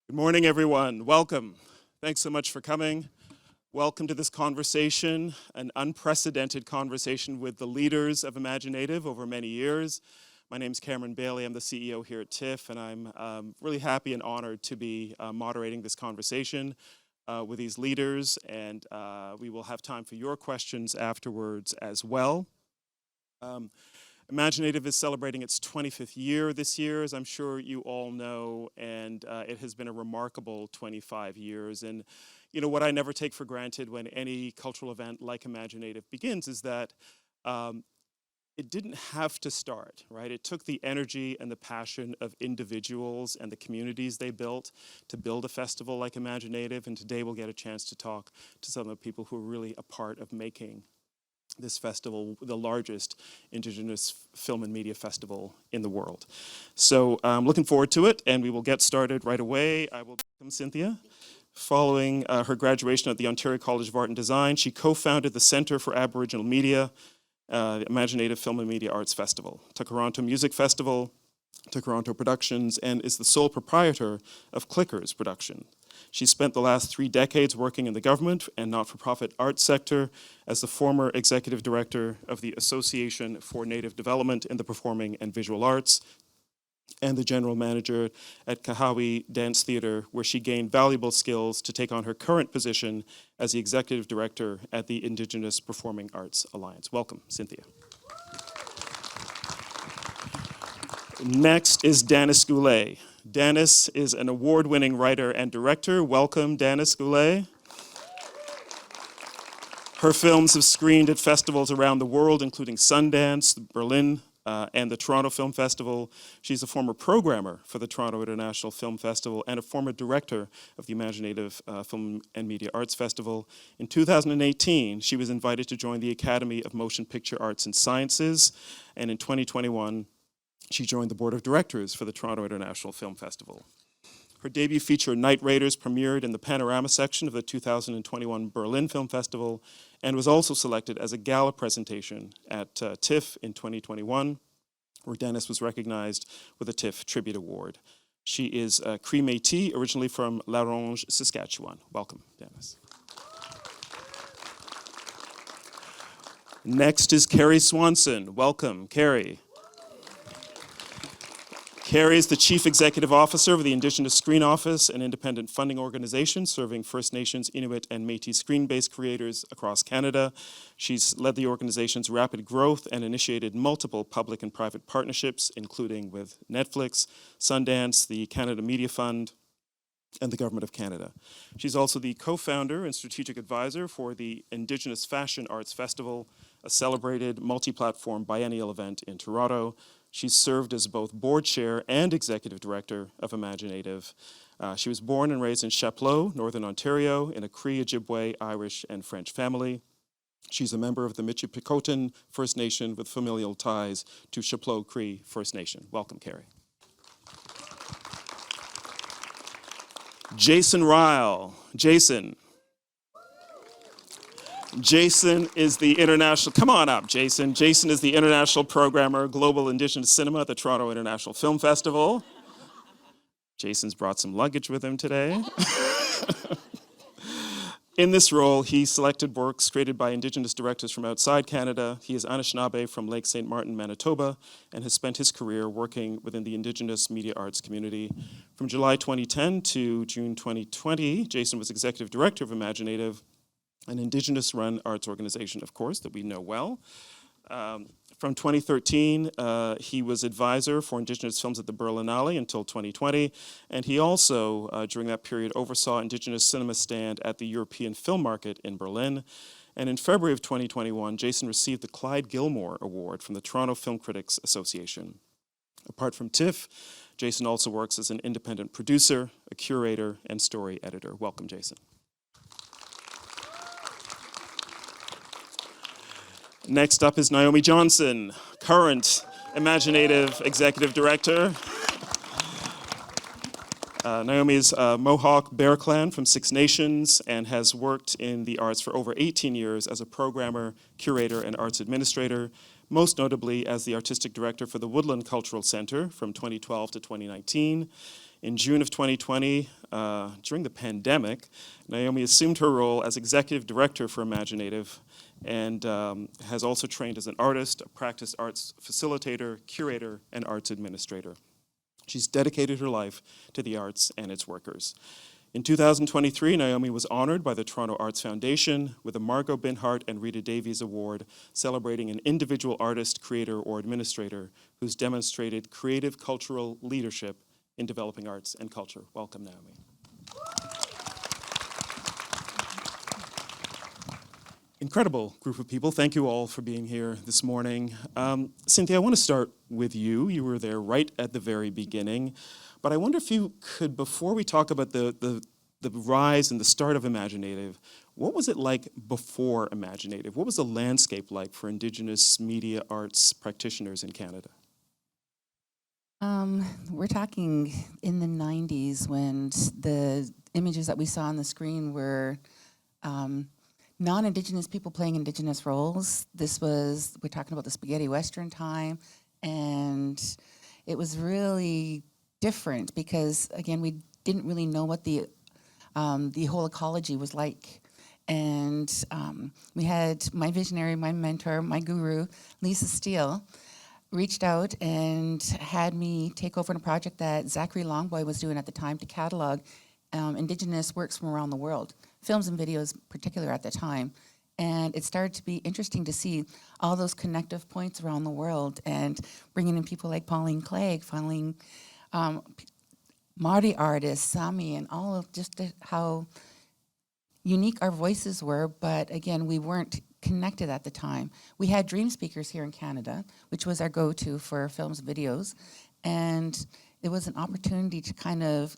Good morning, everyone. Welcome. Thanks so much for coming. Welcome to this conversation, an unprecedented conversation with the leaders of imagineNATIVE over many years. My name is Cameron Bailey. I'm the CEO here at TIFF, and I'm really happy and honored to be moderating this conversation with these leaders, and we will have time for your questions afterwards as well. imagineNATIVE is celebrating its 25th year this year, as I'm sure you all know, and it has been a remarkable 25 years. And you know, what I never take for granted when any cultural event like imagineNATIVE begins is that it didn't have to start, right? It took the energy and the passion of individuals and the communities they built to build a festival like imagineNATIVE, and today we'll get a chance to talk to some of the people who are really a part of making this festival the largest Indigenous film and media festival in the world. So I'm looking forward to it, and we will get started right away. I will welcome Cynthia. Following her graduation at the Ontario College of Art and Design, she co-founded the Centre for Aboriginal Media, imagineNATIVE Film and Media Arts Festival, Toronto Music Festival, Toronto Productions, and is the sole proprietor of Clickers Production. She spent the last 3 decades working in the government and not-for-profit arts sector as the former executive director of the Association for Native Development in the Performing and Visual Arts, and the general manager at Kahawi Dance Theatre, where she gained valuable skills to take on her current position as the executive director at the Indigenous Performing Arts Alliance. Welcome, Cynthia. Next is Danis Goulet. Danis is an award-winning writer and director. Welcome, Danis Goulet. Her films have screened at festivals around the world, including Sundance, Berlin, and the Toronto Film Festival. She's a former programmer for the Toronto International Film Festival and a former director of the imagineNATIVE Film and Media Arts Festival. In 2018, she was invited to join the Academy of Motion Picture Arts and Sciences, and in 2021, she joined the board of directors for the Toronto International Film Festival. Her debut feature, Night Raiders, premiered in the Panorama section of the 2021 Berlin Film Festival and was also selected as a gala presentation at TIFF in 2021, where Danis was recognized with a TIFF Tribute Award. She is a Cree Métis, originally from La Ronge, Saskatchewan. Welcome, Danis. Next is Kerry Swanson. Welcome, Kerry. Kerry is the Chief Executive Officer of the Indigenous Screen Office, an independent funding organization serving First Nations, Inuit, and Métis screen-based creators across Canada. She's led the organization's rapid growth and initiated multiple public and private partnerships, including with Netflix, Sundance, the Canada Media Fund, and the Government of Canada. She's also the co-founder and strategic advisor for the Indigenous Fashion Arts Festival, a celebrated multi-platform biennial event in Toronto. She's served as both board chair and executive director of imagineNATIVE. She was born and raised in Chapleau, Northern Ontario, in a Cree, Ojibwe, Irish, and French family. She's a member of the Michipicoten First Nation with familial ties to Chapleau Cree First Nation. Welcome, Kerry. Jason Ryle. Jason is the international, come on up, Jason. Jason is the international programmer, Global Indigenous Cinema at the Toronto International Film Festival. Jason's brought some luggage with him today. In this role, he selected works created by Indigenous directors from outside Canada. He is Anishinaabe from Lake St. Martin, Manitoba, and has spent his career working within the Indigenous media arts community. From July 2010 to June 2020, Jason was executive director of imagineNATIVE, an Indigenous-run arts organization, of course, that we know well. From 2013, he was advisor for Indigenous films at the Berlinale until 2020, and he also, during that period, oversaw Indigenous cinema stand at the European Film Market in Berlin. And in February of 2021, Jason received the Clyde Gilmore Award from the Toronto Film Critics Association. Apart from TIFF, Jason also works as an independent producer, a curator, and story editor. Welcome, Jason. Next up is Naomi Johnson, current imagineNATIVE executive director. Naomi is a Mohawk Bear Clan from Six Nations and has worked in the arts for over 18 years as a programmer, curator, and arts administrator. most notably as the artistic director for the Woodland Cultural Centre from 2012 to 2019. In June of 2020, during the pandemic, Naomi assumed her role as executive director for imagineNATIVE and has also trained as an artist, a practice arts facilitator, curator, and arts administrator. She's dedicated her life to the arts and its workers. In 2023, Naomi was honored by the Toronto Arts Foundation with a Margot Binhart and Rita Davies Award, celebrating an individual artist, creator, or administrator who's demonstrated creative cultural leadership in developing arts and culture. Welcome, Naomi. Incredible group of people. Thank you all for being here this morning. Cynthia, I want to start with you. You were there right at the very beginning. But I wonder if you could, before we talk about the rise and the start of imagineNATIVE, what was it like before imagineNATIVE? What was the landscape like for Indigenous media arts practitioners in Canada? We're talking in the 90s when the images that we saw on the screen were non-Indigenous people playing Indigenous roles. We're talking about the spaghetti Western time, and it was really different because, again, we didn't really know what the whole ecology was like. And we had my visionary, my mentor, my guru, Lisa Steele, reached out and had me take over a project that Zachary Longboy was doing at the time to catalog Indigenous works from around the world, films and videos in particular at the time. And it started to be interesting to see all those connective points around the world and bringing in people like Pauline Clegg, Māori artists, Sami, and all of just how unique our voices were, but again, we weren't connected at the time. We had Dream Speakers here in Canada, which was our go-to for films and videos, and it was an opportunity to kind of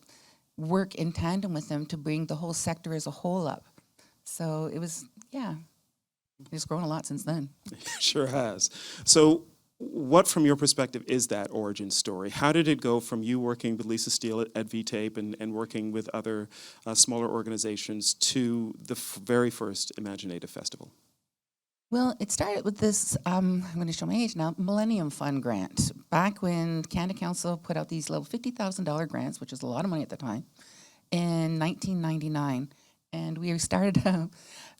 work in tandem with them to bring the whole sector as a whole up. So it was, yeah, it's grown a lot since then. Sure has. So what, from your perspective, is that origin story? How did it go from you working with Lisa Steele at V-Tape and working with other smaller organizations to the very first imagineNATIVE Festival? Well, it started with this, I'm going to show my age now, Millennium Fund grant. Back when Canada Council put out these little $50,000 grants, which was a lot of money at the time, in 1999. And we started,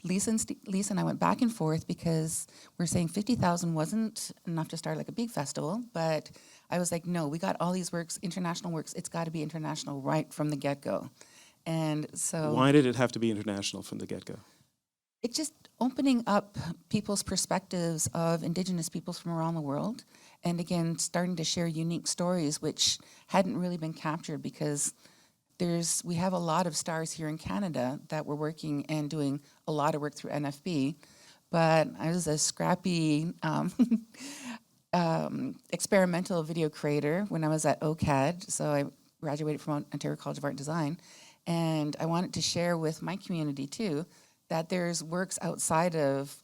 Lisa and I went back and forth because we're saying 50,000 wasn't enough to start like a big festival, but I was like, no, we got all these works, international works, it's got to be international right from the get-go. And so... Why did it have to be international from the get-go? It's just opening up people's perspectives of Indigenous peoples from around the world, and again, starting to share unique stories which hadn't really been captured because we have a lot of stars here in Canada that were working and doing a lot of work through NFB, but I was a scrappy experimental video creator when I was at OCAD, so I graduated from Ontario College of Art and Design, and I wanted to share with my community too that there's works outside of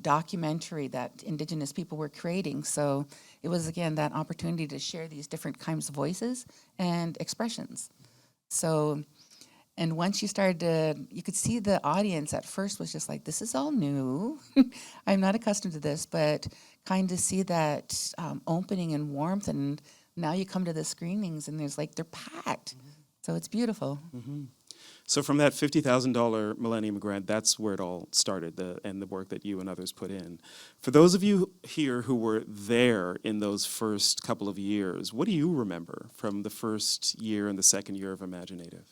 documentary that Indigenous people were creating. So it was, again, that opportunity to share these different kinds of voices and expressions. So, and once you started to, you could see the audience at first was just like, this is all new. I'm not accustomed to this, but kind of see that opening and warmth, and now you come to the screenings and there's like, they're packed. Mm-hmm. So it's beautiful. Mm-hmm. So from that $50,000 Millennium Grant, that's where it all started, and the work that you and others put in. For those of you here who were there in those first couple of years, what do you remember from the first year and the second year of imagineNATIVE?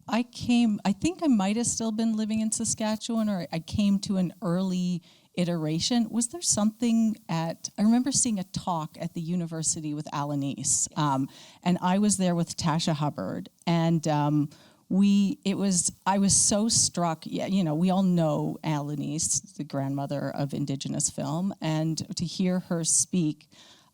I think I might have still been living in Saskatchewan, or I came to an early iteration. Was there something I remember seeing a talk at the university with Alanis, and I was there with Tasha Hubbard, and I was so struck. Yeah, you know, we all know Alanis, the grandmother of Indigenous film, and to hear her speak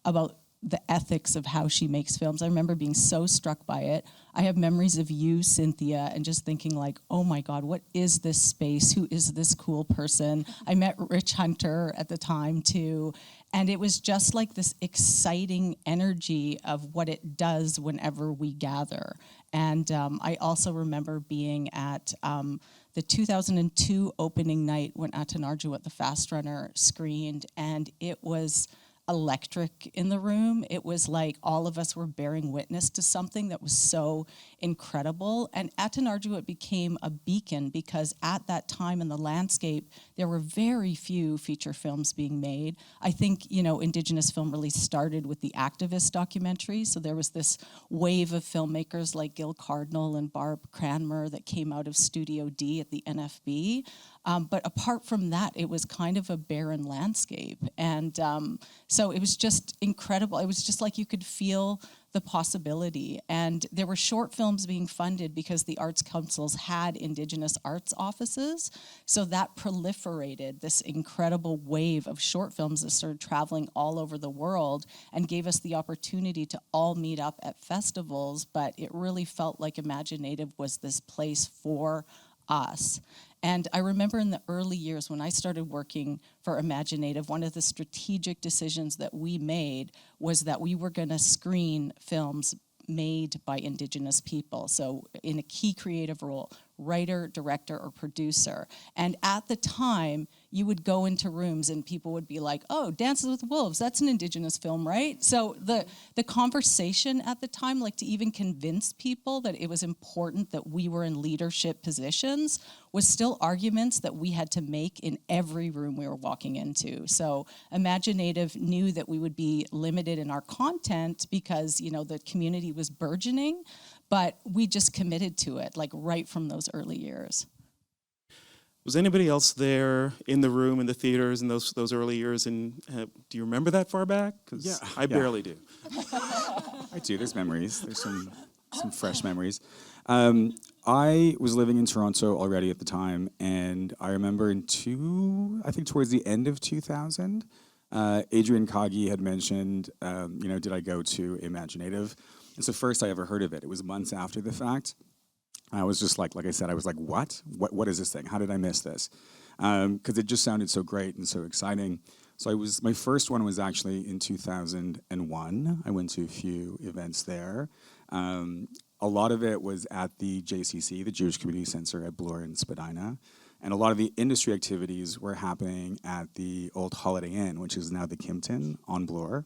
about the ethics of how she makes films. I remember being so struck by it. I have memories of you, Cynthia, and just thinking like, oh my God, what is this space? Who is this cool person? I met Rich Hunter at the time too. And it was just like this exciting energy of what it does whenever we gather. And I also remember being at the the 2002 opening night when Atanarjuat, the Fast Runner, screened, and it was electric in the room. It was like all of us were bearing witness to something that was so incredible. And Atanarjuat became a beacon because at that time in the landscape, there were very few feature films being made. I think, Indigenous film really started with the activist documentaries. So there was this wave of filmmakers like Gil Cardinal and Barb Cranmer that came out of Studio D at the NFB. But apart from that, it was kind of a barren landscape. And so it was just incredible. It was just like you could feel the possibility. And there were short films being funded because the arts councils had Indigenous arts offices. So that proliferated this incredible wave of short films that started traveling all over the world and gave us the opportunity to all meet up at festivals. But it really felt like imagineNATIVE was this place for us. And I remember in the early years when I started working for imagineNATIVE, one of the strategic decisions that we made was that we were going to screen films made by Indigenous people. So in a key creative role, writer, director, or producer. And at the time, you would go into rooms and people would be like, oh, Dances with Wolves, that's an Indigenous film, right? So the conversation at the time, like to even convince people that it was important that we were in leadership positions, was still arguments that we had to make in every room we were walking into. So imagineNATIVE knew that we would be limited in our content because, the community was burgeoning, but we just committed to it, like right from those early years. Was anybody else there in the room, in the theaters in those early years? And do you remember that far back? Because I barely do. I do. There's memories. There's some fresh memories. I was living in Toronto already at the time, and I remember I think towards the end of 2000, Adrian Kagi had mentioned, did I go to imagineNATIVE? It's the first I ever heard of it. It was months after the fact. I was just like I said, I was like, what? What is this thing? How did I miss this? Because it just sounded so great and so exciting. So my first one was actually in 2001. I went to a few events there. A lot of it was at the JCC, the Jewish Community Center at Bloor and Spadina. And a lot of the industry activities were happening at the old Holiday Inn, which is now the Kimpton on Bloor.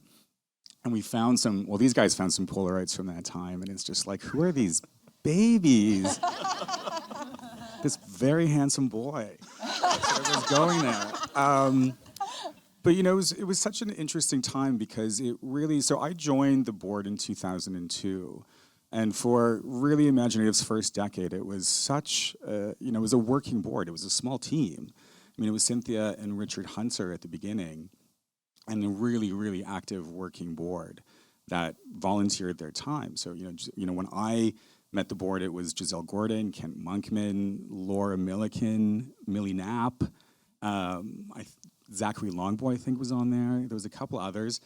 And we found these guys found some Polaroids from that time, and it's just like, who are these babies? This very handsome boy. So I was going there. But it was such an interesting time because it really, so I joined the board in 2002. And for really imagineNATIVE's first decade, it was such, it was a working board. It was a small team. I mean, it was Cynthia and Richard Hunter at the beginning, and a really, really active working board that volunteered their time. So, when I met the board, it was Giselle Gordon, Kent Monkman, Laura Milliken, Millie Knapp, Zachary Longboy, I think, was on there. There was a couple others.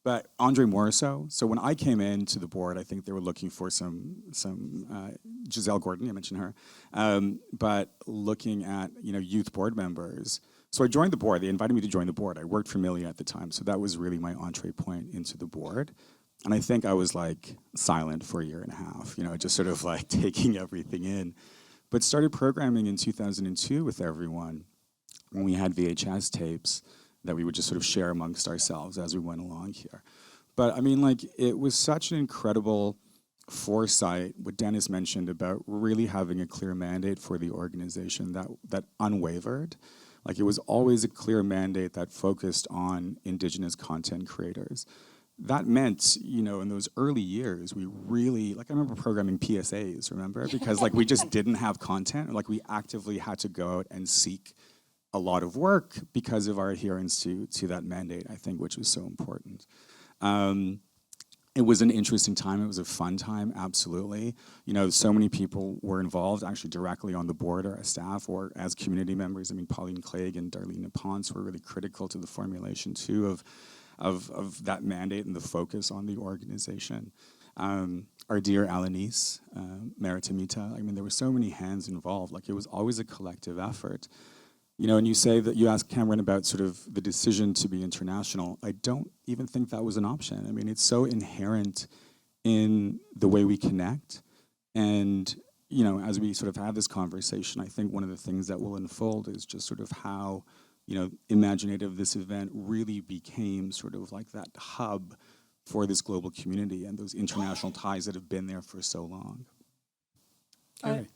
But Andre Morisseau. So when I came into the board, I think they were looking for some Giselle Gordon, I mentioned her, but looking at youth board members. So I joined the board. They invited me to join the board. I worked for Millie at the time, so that was really my entree point into the board. And I think I was like silent for a year and a half, just sort of like taking everything in. But started programming in 2002 with everyone when we had VHS tapes that we would just sort of share amongst ourselves as we went along here. But I mean, it was such an incredible foresight, what Danis mentioned about really having a clear mandate for the organization that unwavered. It was always a clear mandate that focused on Indigenous content creators. That meant, in those early years, we really, I remember programming PSAs, remember? Because we just didn't have content, we actively had to go out and seek a lot of work because of our adherence to that mandate, I think, which was so important. It was an interesting time. It was a fun time, absolutely. So many people were involved actually directly on the board or as staff or as community members. I mean, Pauline Clegg and Darlene Ponce were really critical to the formulation, too, of that mandate and the focus on the organization. Our dear Alanis, Maritamita, I mean, there were so many hands involved. It was always a collective effort. And you say that you asked Cameron about sort of the decision to be international. I don't even think that was an option. I mean, it's so inherent in the way we connect. And you know, as we sort of have this conversation, I think one of the things that will unfold is just sort of how, you know, Imaginative, this event, really became sort of like that hub for this global community and those international ties that have been there for so long.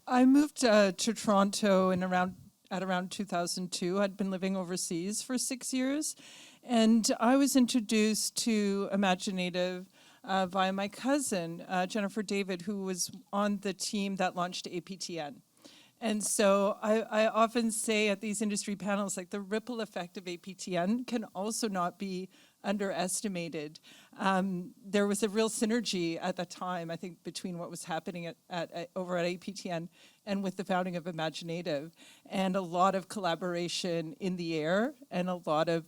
I moved to Toronto at around 2002. I'd been living overseas for 6 years, and I was introduced to Imaginative via my cousin, Jennifer David, who was on the team that launched APTN. And so I often say at these industry panels, like, the ripple effect of APTN can also not be underestimated. There was a real synergy at the time, I think, between what was happening over at APTN and with the founding of Imaginative, and a lot of collaboration in the air, and a lot of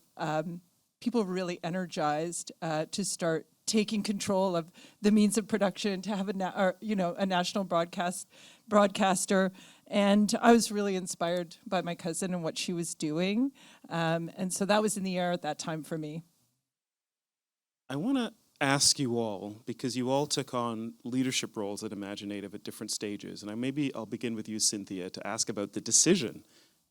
people really energized to start taking control of the means of production, to have a national broadcaster. And I was really inspired by my cousin and what she was doing. And so that was in the air at that time for me. I want to ask you all, because you all took on leadership roles at Imaginative at different stages, and I'll begin with you, Cynthia, to ask about the decision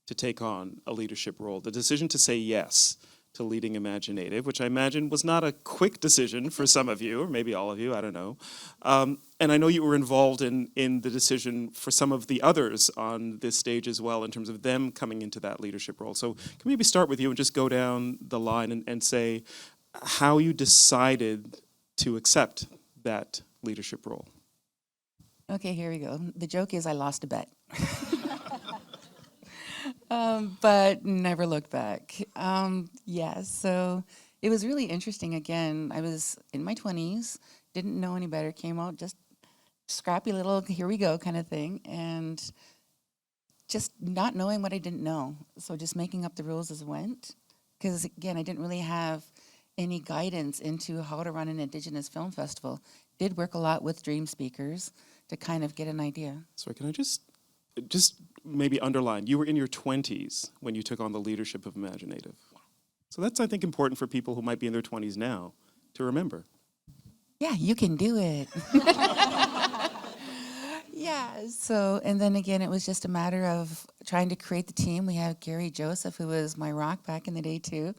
to take on a leadership role, the decision to say yes to leading Imaginative, which I imagine was not a quick decision for some of you, or maybe all of you, I don't know. And I know you were involved in the decision for some of the others on this stage as well, in terms of them coming into that leadership role. So can we maybe start with you and just go down the line and say how you decided to accept that leadership role? Okay, here we go. The joke is I lost a bet. But never looked back. So it was really interesting. Again, I was in my 20s, didn't know any better, came out just scrappy little, here we go kind of thing, and just not knowing what I didn't know. So just making up the rules as I went. Because again, I didn't really have any guidance into how to run an Indigenous film festival. Did work a lot with dream speakers to kind of get an idea. Sorry, can I just maybe underline, you were in your 20s when you took on the leadership of Imaginative. So that's, I think, important for people who might be in their 20s now to remember. Yeah, you can do it. Yeah, so, and then again, it was just a matter of trying to create the team. We had Gary Joseph, who was my rock back in the day, too.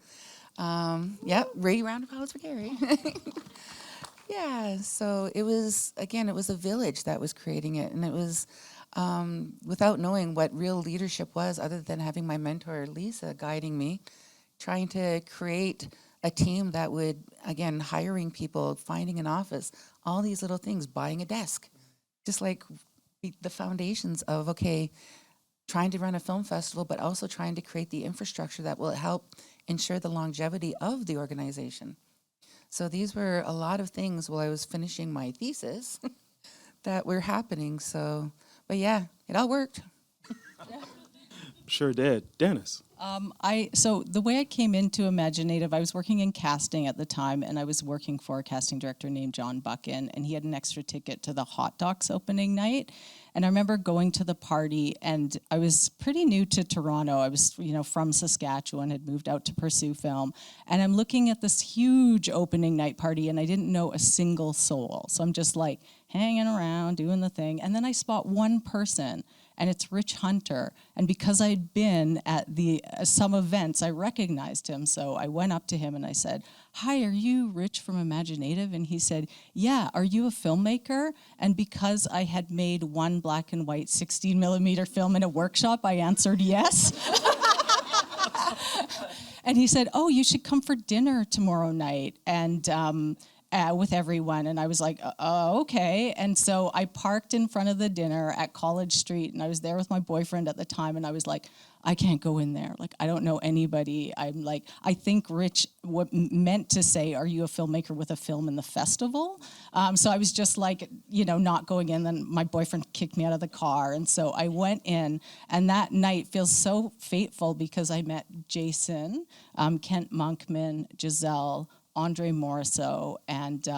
Really round of applause for Gary. Yeah, so it was, again, it was a village that was creating it, and it was without knowing what real leadership was, other than having my mentor, Lisa, guiding me, trying to create a team that would, again, hiring people, finding an office, all these little things, buying a desk, just like the foundations of, okay, trying to run a film festival, but also trying to create the infrastructure that will help ensure the longevity of the organization. So these were a lot of things while I was finishing my thesis that were happening. So, but yeah, it all worked. Sure did. Danis. So the way I came into Imaginative, I was working in casting at the time, and I was working for a casting director named John Buchan, and he had an extra ticket to the Hot Docs opening night. And I remember going to the party, and I was pretty new to Toronto. I was, from Saskatchewan, had moved out to pursue film. And I'm looking at this huge opening night party, and I didn't know a single soul. So I'm just like hanging around, doing the thing. And then I spot one person, and it's Rich Hunter. And because I'd been at some events, I recognized him. So I went up to him and I said, "Hi, are you Rich from Imaginative?" And he said, "Yeah, are you a filmmaker?" And because I had made one black and white 16 millimeter film in a workshop, I answered yes. And he said, "Oh, you should come for dinner tomorrow night." And with everyone, and I was like, okay. And so I parked in front of the dinner at College Street, and I was there with my boyfriend at the time, and I was like, I can't go in there. Like, I don't know anybody. I'm like, I think Rich meant to say, "Are you a filmmaker with a film in the festival?" So I was just like, not going in. Then my boyfriend kicked me out of the car, and so I went in, and that night feels so fateful because I met Jason, Kent Monkman, Giselle, Andre Morisseau, and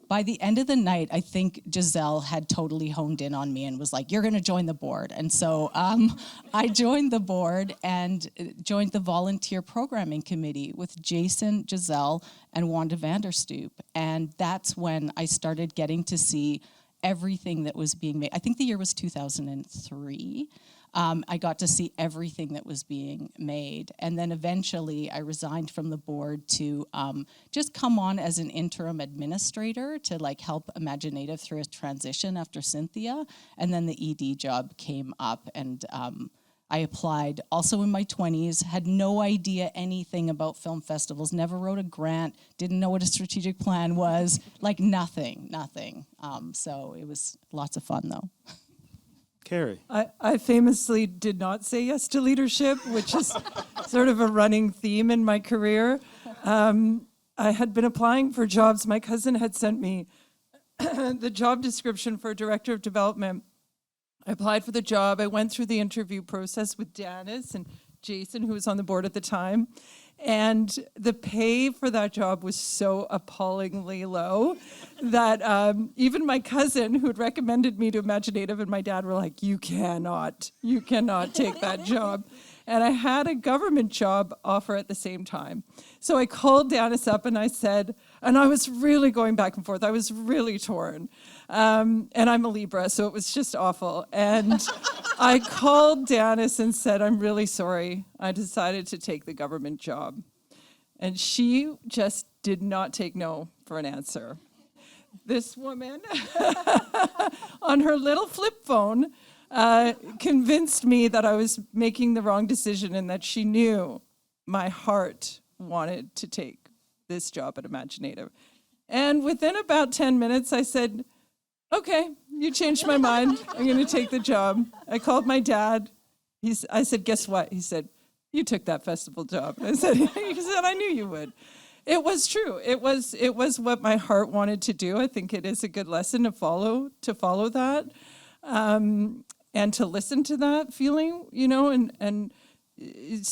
by the end of the night, I think Giselle had totally honed in on me and was like, "You're going to join the board." And so I joined the board and joined the volunteer programming committee with Jason, Giselle, and Wanda Vanderstoop. And that's when I started getting to see everything that was being made. I think the year was 2003. I got to see everything that was being made. And then eventually I resigned from the board to just come on as an interim administrator to like help imagineNATIVE through a transition after Cynthia. And then the ED job came up, and I applied also in my 20s, had no idea anything about film festivals, never wrote a grant, didn't know what a strategic plan was, like nothing. So it was lots of fun though. Kerry. I famously did not say yes to leadership, which is sort of a running theme in my career. I had been applying for jobs. My cousin had sent me the job description for director of development. I applied for the job. I went through the interview process with Danis and Jason, who was on the board at the time. And the pay for that job was so appallingly low that even my cousin, who had recommended me to imagineNATIVE, and my dad were like, you cannot take that job. And I had a government job offer at the same time. So I called Danis up and I said, and I was really going back and forth. I was really torn. And I'm a Libra, so it was just awful. And I called Danis and said, I'm really sorry. I decided to take the government job. And she just did not take no for an answer. This woman, on her little flip phone, convinced me that I was making the wrong decision and that she knew my heart wanted to take this job at imagineNATIVE. And within about 10 minutes, I said, okay, you changed my mind. I'm going to take the job. I called my dad. I said, guess what? He said, you took that festival job. He said, I knew you would. It was true. It was what my heart wanted to do. I think it is a good lesson to follow that. And to listen to that feeling, and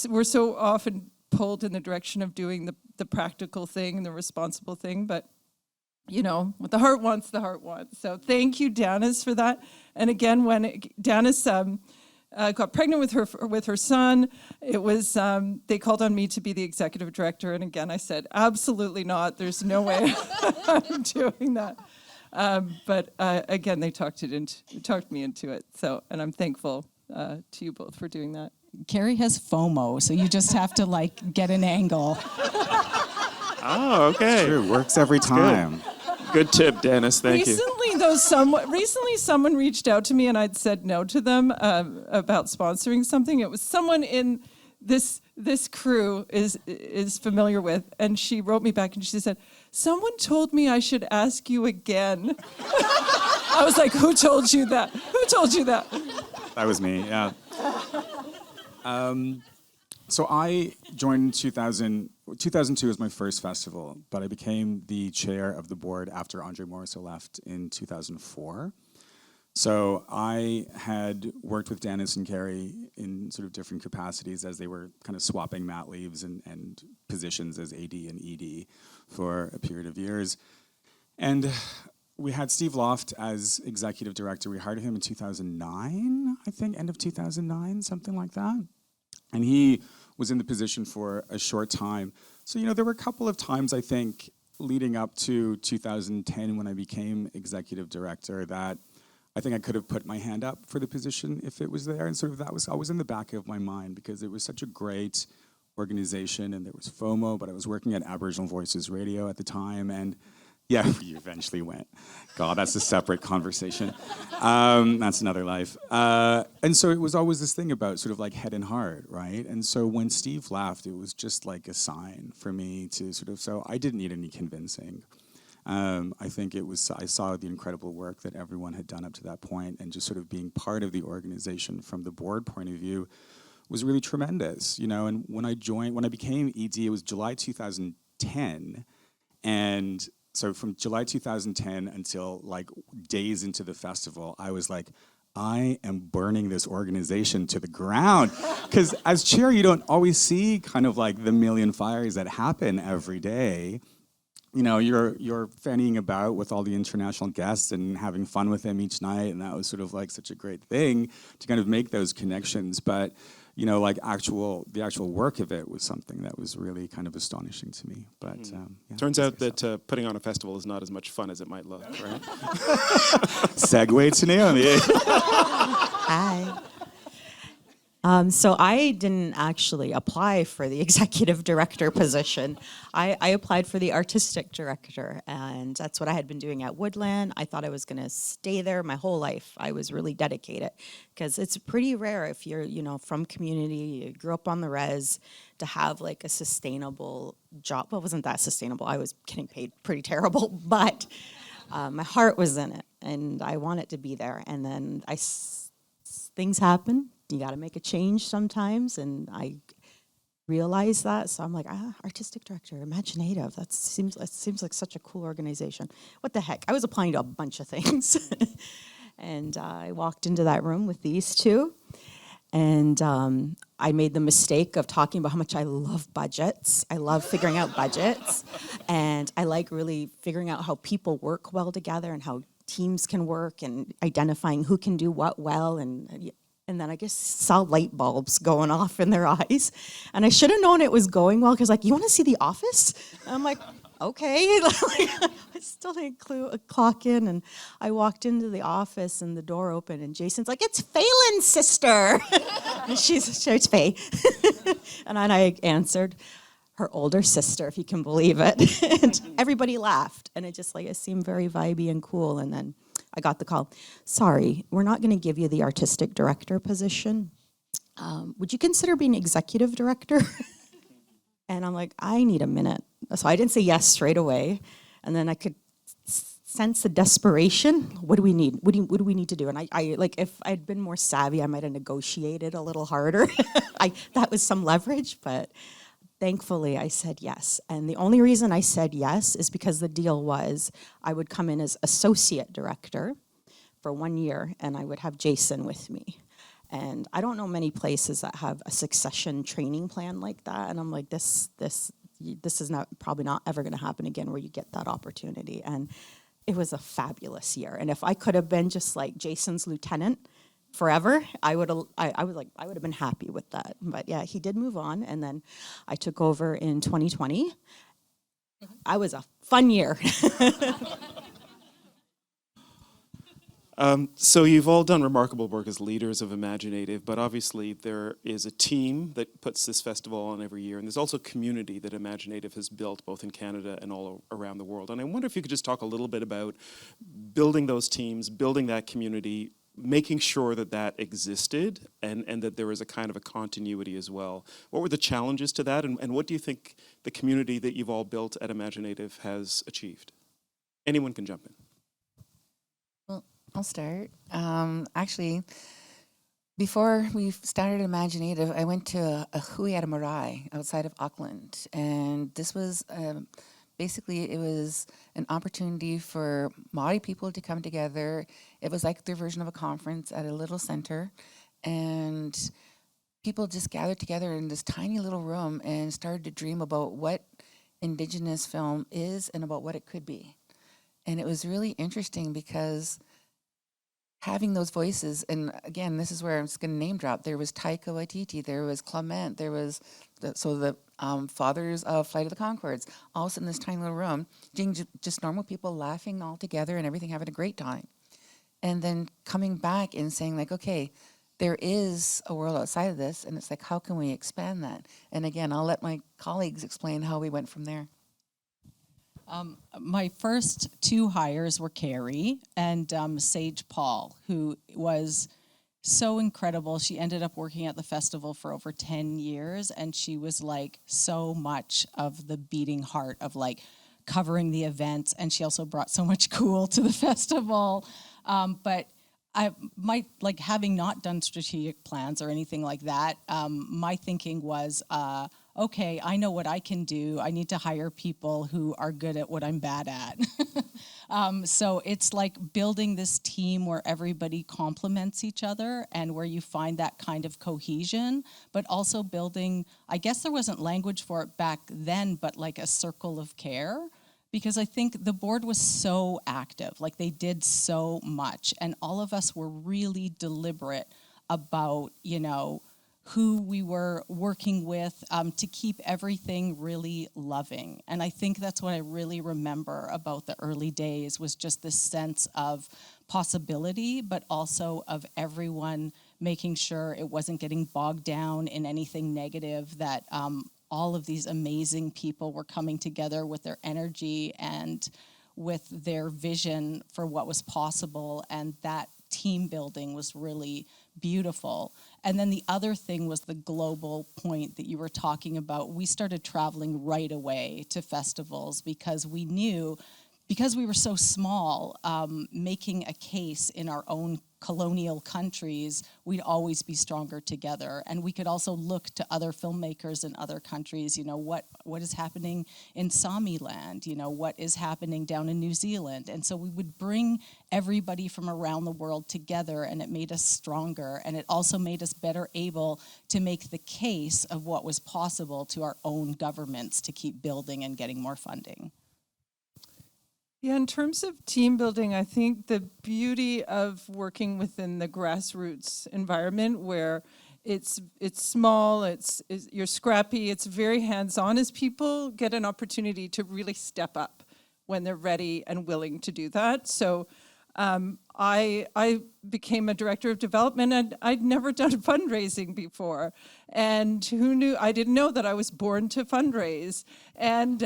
we're so often pulled in the direction of doing the practical thing and the responsible thing, but what the heart wants, the heart wants. So thank you, Danis, for that. And again, when Danis got pregnant with her son, it was they called on me to be the executive director, and again I said, absolutely not. There's no way I'm doing that. But again, they talked me into it. So, and I'm thankful to you both for doing that. Kerry has FOMO, so you just have to get an angle. Oh, okay. True, works every time. Good tip, Danis. Thank you. Recently, someone reached out to me, and I'd said no to them about sponsoring something. It was someone in this crew is familiar with, and she wrote me back, and she said, someone told me I should ask you again. I was like, who told you that? Who told you that? That was me, yeah. So I joined in 2000. 2002 was my first festival, but I became the chair of the board after Andre Morisseau left in 2004. So I had worked with Danis and Kerry in sort of different capacities as they were kind of swapping mat leaves and positions as AD and ED for a period of years. And we had Steve Loft as executive director. We hired him in 2009, I think, end of 2009, something like that. And he was in the position for a short time. So, there were a couple of times, I think, leading up to 2010 when I became executive director that I think I could have put my hand up for the position if it was there. And sort of that was always in the back of my mind because it was such a great organization and there was FOMO, but I was working at Aboriginal Voices Radio at the time. And yeah, you eventually went. God, that's a separate conversation. That's another life. And so it was always this thing about sort of head and heart, right? And so when Steve left, it was just like a sign for me to so I didn't need any convincing. I think I saw the incredible work that everyone had done up to that point, and just sort of being part of the organization from the board point of view was really tremendous, And when I became ED, it was July 2010, and so from July 2010 until days into the festival, I was like, I am burning this organization to the ground. Because as chair, you don't always see kind of the million fires that happen every day. You're fannying about with all the international guests and having fun with them each night, and that was sort of such a great thing to kind of make those connections. But like the actual work of it was something that was really kind of astonishing to me. But yeah, Turns out that putting on a festival is not as much fun as it might look, right? segue to Naomi. Hi. So I didn't actually apply for the executive director position. I applied for the artistic director, and that's what I had been doing at Woodland. I thought I was going to stay there my whole life. I was really dedicated, because it's pretty rare if you're, from community, you grew up on the res, to have like a sustainable job. Well, it wasn't that sustainable. I was getting paid pretty terrible, but my heart was in it, and I wanted to be there. And then things happen. You got to make a change sometimes, and I realized that. So I'm like, artistic director, imagineNATIVE. That seems like such a cool organization. What the heck? I was applying to a bunch of things, and I walked into that room with these two, and I made the mistake of talking about how much I love budgets. I love figuring out budgets, and I like really figuring out how people work well together and how teams can work and identifying who can do what well, and then I guess saw light bulbs going off in their eyes. And I should have known it was going well, because like, you want to see The Office? And I'm like, okay. I still didn't clock in. And I walked into the office and the door opened and Jason's like, it's Phelan's sister. And it's Faye. And I answered, her older sister, if you can believe it. And everybody laughed. And it seemed very vibey and cool. And then I got the call. Sorry, we're not going to give you the artistic director position. Would you consider being executive director? And I'm like, I need a minute. So I didn't say yes straight away. And then I could sense the desperation. What do we need? What do we need to do? And I like, if I'd been more savvy, I might have negotiated a little harder. That was some leverage, but thankfully, I said yes. And the only reason I said yes is because the deal was I would come in as associate director for 1 year, and I would have Jason with me. And I don't know many places that have a succession training plan like that. And I'm like, this is probably not ever going to happen again, where you get that opportunity. And it was a fabulous year. And if I could have been just like Jason's lieutenant forever, I would have been happy with that. But yeah, he did move on, and then I took over in 2020. I was a fun year. So you've all done remarkable work as leaders of imagineNATIVE, but obviously there is a team that puts this festival on every year, and there's also a community that imagineNATIVE has built both in Canada and all around the world. And I wonder if you could just talk a little bit about building those teams, building that community, making sure that existed, and that there was a kind of a continuity as well. What were the challenges to that, and what do you think the community that you've all built at imagineNATIVE has achieved? Anyone can jump in. Well, I'll start. Actually, before we started imagineNATIVE, I went to a hui at a marae outside of Auckland, and this was basically, it was an opportunity for Māori people to come together. It was like their version of a conference at a little center, and people just gathered together in this tiny little room and started to dream about what Indigenous film is and about what it could be. And it was really interesting because having those voices, and again, this is where I'm just going to name drop. There was Taika Waititi, there was Clement, there was the fathers of Flight of the Conchords, all sitting in this tiny little room, just normal people laughing all together and everything, having a great time. And then coming back and saying like, okay, there is a world outside of this, and it's like, how can we expand that? And again, I'll let my colleagues explain how we went from there. My first two hires were Kerry and Sage Paul, who was so incredible. She ended up working at the festival for over 10 years, and she was like so much of the beating heart of like covering the events, and she also brought so much cool to the festival. But I might, like, having not done strategic plans or anything like that, my thinking was, okay, I know what I can do. I need to hire people who are good at what I'm bad at. So it's like building this team where everybody complements each other and where you find that kind of cohesion, but also building, I guess there wasn't language for it back then, but like a circle of care. Because I think the board was so active, like they did so much, and all of us were really deliberate about, who we were working with, to keep everything really loving. And I think that's what I really remember about the early days, was just this sense of possibility, but also of everyone making sure it wasn't getting bogged down in anything negative, that all of these amazing people were coming together with their energy and with their vision for what was possible, and that team building was really beautiful. And then the other thing was the global point that you were talking about. We started traveling right away to festivals because we knew, because we were so small, making a case in our own colonial countries, we'd always be stronger together. And we could also look to other filmmakers in other countries, what is happening in Sami land, what is happening down in New Zealand. And so we would bring everybody from around the world together, and it made us stronger. And it also made us better able to make the case of what was possible to our own governments to keep building and getting more funding. Yeah, in terms of team building, I think the beauty of working within the grassroots environment, where it's small, you're scrappy, it's very hands-on, is people get an opportunity to really step up when they're ready and willing to do that. So I became a director of development, and I'd never done fundraising before. And who knew? I didn't know that I was born to fundraise. And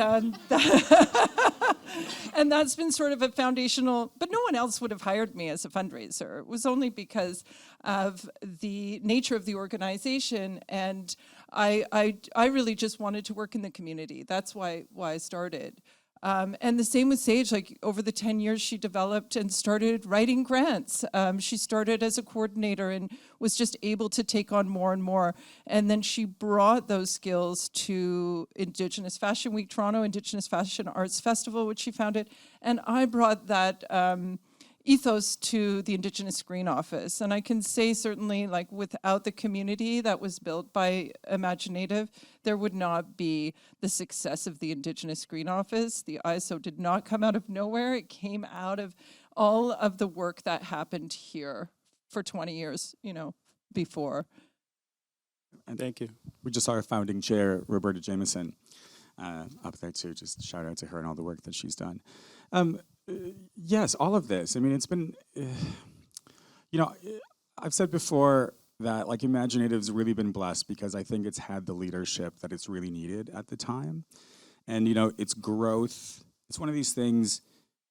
and that's been sort of a foundational, but no one else would have hired me as a fundraiser. It was only because of the nature of the organization, and I really just wanted to work in the community. That's why I started. And the same with Sage, like over the 10 years she developed and started writing grants. She started as a coordinator and was just able to take on more and more. And then she brought those skills to Indigenous Fashion Week Toronto, Indigenous Fashion Arts Festival, which she founded. And I brought that ethos to the Indigenous Screen Office. And I can say certainly, like, without the community that was built by imagineNATIVE, there would not be the success of the Indigenous Screen Office. The ISO did not come out of nowhere. It came out of all of the work that happened here for 20 years, before. And Thank you. we just saw our founding chair, Roberta Jameson, up there too. Just shout out to her and all the work that she's done. Yes, all of this. I mean, it's been, I've said before that, like, imagineNATIVE's really been blessed because I think it's had the leadership that it's really needed at the time. And, its growth, it's one of these things,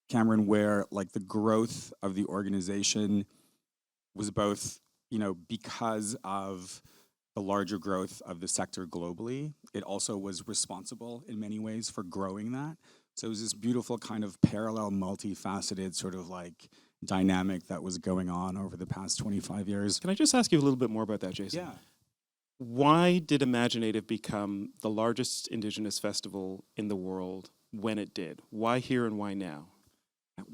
Cameron, where, like, the growth of the organization was both, because of the larger growth of the sector globally, it also was responsible in many ways for growing that. So it was this beautiful kind of parallel, multifaceted sort of like dynamic that was going on over the past 25 years. Can I just ask you a little bit more about that, Jason? Yeah. Why did imagineNATIVE become the largest Indigenous festival in the world when it did? Why here and why now?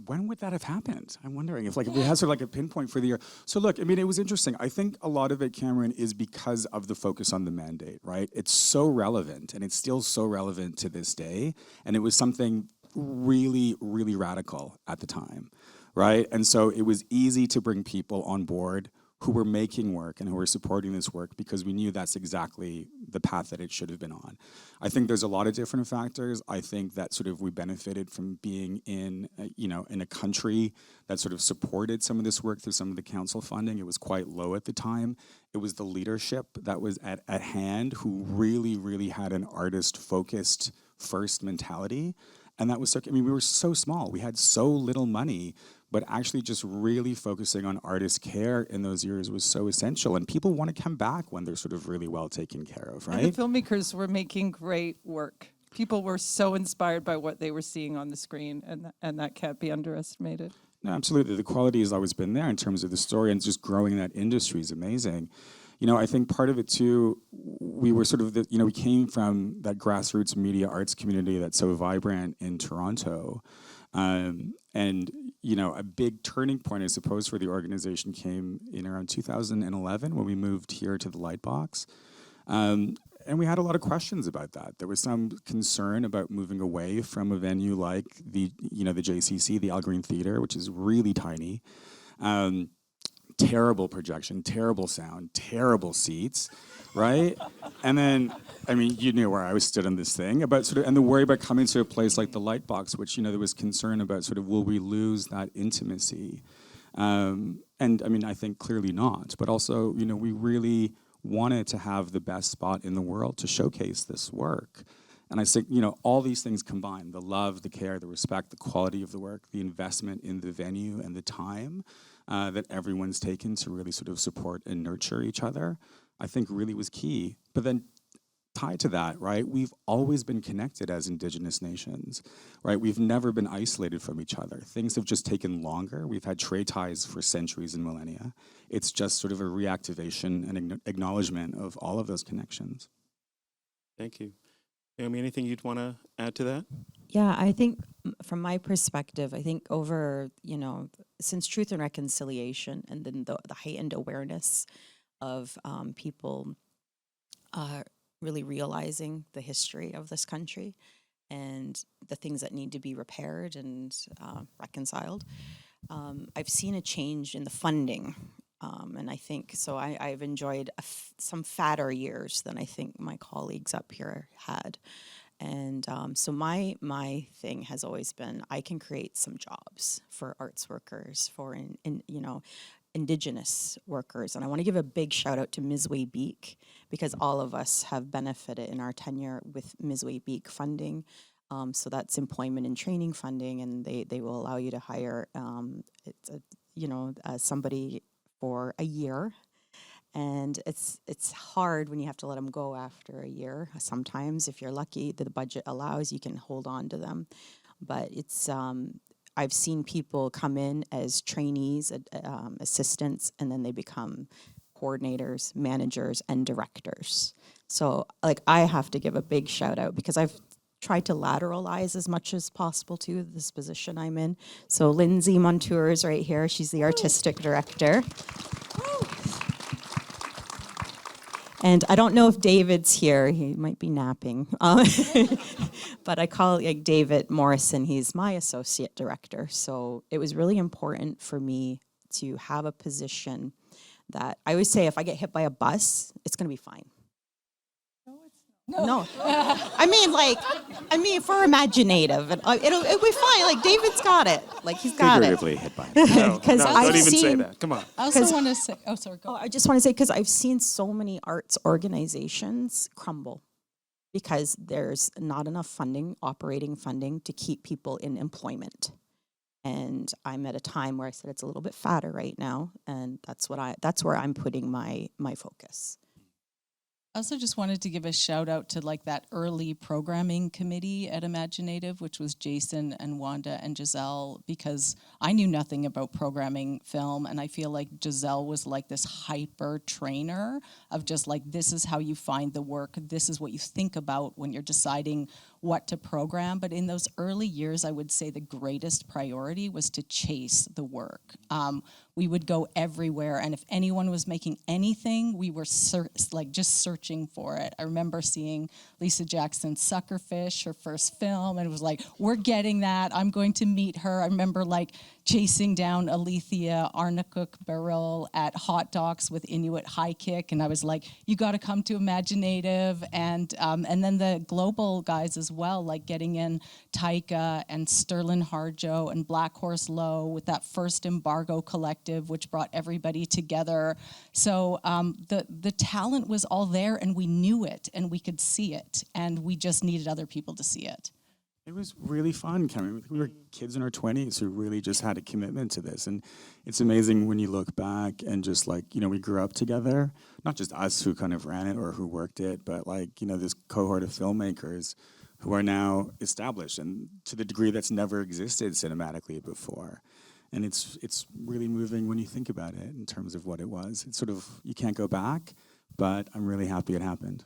When would that have happened? I'm wondering if we had sort of like a pinpoint for the year. So look, I mean, it was interesting. I think a lot of it, Cameron, is because of the focus on the mandate, right? It's so relevant, and it's still so relevant to this day. And it was something really, really radical at the time, right? And so it was easy to bring people on board who were making work and who were supporting this work because we knew that's exactly the path that it should have been on. I think there's a lot of different factors. I think that sort of we benefited from being in a country that sort of supported some of this work through some of the council funding. It was quite low at the time. It was the leadership that was at hand who really, really had an artist-focused first mentality. And that was we were so small. We had so little money, but actually just really focusing on artist care in those years was so essential. And people want to come back when they're sort of really well taken care of, right? And the filmmakers were making great work. People were so inspired by what they were seeing on the screen, and that can't be underestimated. No, absolutely. The quality has always been there in terms of the story, and just growing that industry is amazing. I think part of it too, we were sort of, we came from that grassroots media arts community that's so vibrant in Toronto. And, a big turning point, I suppose, for the organization came in around 2011 when we moved here to the Lightbox. And we had a lot of questions about that. There was some concern about moving away from a venue like the JCC, the Al Green Theatre, which is really tiny. terrible projection, terrible sound, terrible seats, right? And then, I mean, you knew where I was stood on this thing about sort of, and the worry about coming to a place like the Lightbox, which, you know, there was concern about sort of, will we lose that intimacy? And I mean, I think clearly not, but also, you know, we really wanted to have the best spot in the world to showcase this work. And I think, you know, all these things combined, the love, the care, the respect, the quality of the work, the investment in the venue and the time that everyone's taken to really sort of support and nurture each other, I think really was key. But then tied to that, right, we've always been connected as Indigenous nations, right? We've never been isolated from each other. Things have just taken longer. We've had trade ties for centuries and millennia. It's just sort of a reactivation and acknowledgement of all of those connections. Thank you. Naomi, anything you'd want to add to that? Yeah, I think from my perspective, I think over, you know, since Truth and Reconciliation and then the heightened awareness of people really realizing the history of this country and the things that need to be repaired and reconciled, I've seen a change in the funding. And I think, so I've enjoyed some fatter years than I think my colleagues up here had. And so my thing has always been, I can create some jobs for arts workers, for you know, Indigenous workers. And I want to give a big shout out to Ms. Way-Beek, because all of us have benefited in our tenure with Ms. Way-Beek funding. So that's employment and training funding, and they will allow you to hire somebody for a year. And it's hard when you have to let them go after a year. Sometimes, if you're lucky, the budget allows, you can hold on to them. But it's I've seen people come in as trainees, assistants, and then they become coordinators, managers, and directors. So, like, I have to give a big shout out because I've tried to lateralize as much as possible to this position I'm in. So Lindsay Montour is right here. She's the artistic director. And I don't know if David's here. He might be napping. But I call like David Morrison. He's my associate director. So it was really important for me to have a position that I always say, if I get hit by a bus, it's going to be fine. No. I mean, for imaginative, it'll be fine. Like, David's got it. Like, he's got it. Figuratively hit by it. No, Because don't even say that. Come on. I also want to say, oh, sorry, go. I just want to say, because I've seen so many arts organizations crumble because there's not enough funding, operating funding, to keep people in employment. And I'm at a time where I said it's a little bit fatter right now, and that's where I'm putting my focus. I also just wanted to give a shout out to like that early programming committee at imagineNATIVE, which was Jason and Wanda and Giselle, because I knew nothing about programming film, and I feel like Giselle was like this hyper trainer of just like, this is how you find the work, this is what you think about when you're deciding what to program. But in those early years, I would say the greatest priority was to chase the work. We would go everywhere, and if anyone was making anything, we were just searching for it. I remember seeing Lisa Jackson's Suckerfish, her first film, and it was like, we're getting that, I'm going to meet her. I remember like chasing down Alethea Arnacook Beryl at Hot Docs with Inuit High Kick, and I was like, you got to come to imagineNATIVE, and then the global guys as well, like getting in Taika and Sterling Harjo and Black Horse Low with that first Embargo Collective, which brought everybody together. So the talent was all there, and we knew it, and we could see it, and we just needed other people to see it. It was really fun, Cameron. We were kids in our 20s who really just had a commitment to this. And it's amazing when you look back and just like, you know, we grew up together, not just us who kind of ran it or who worked it, but like, you know, this cohort of filmmakers who are now established and to the degree that's never existed cinematically before. And it's really moving when you think about it in terms of what it was. It's sort of, you can't go back, but I'm really happy it happened.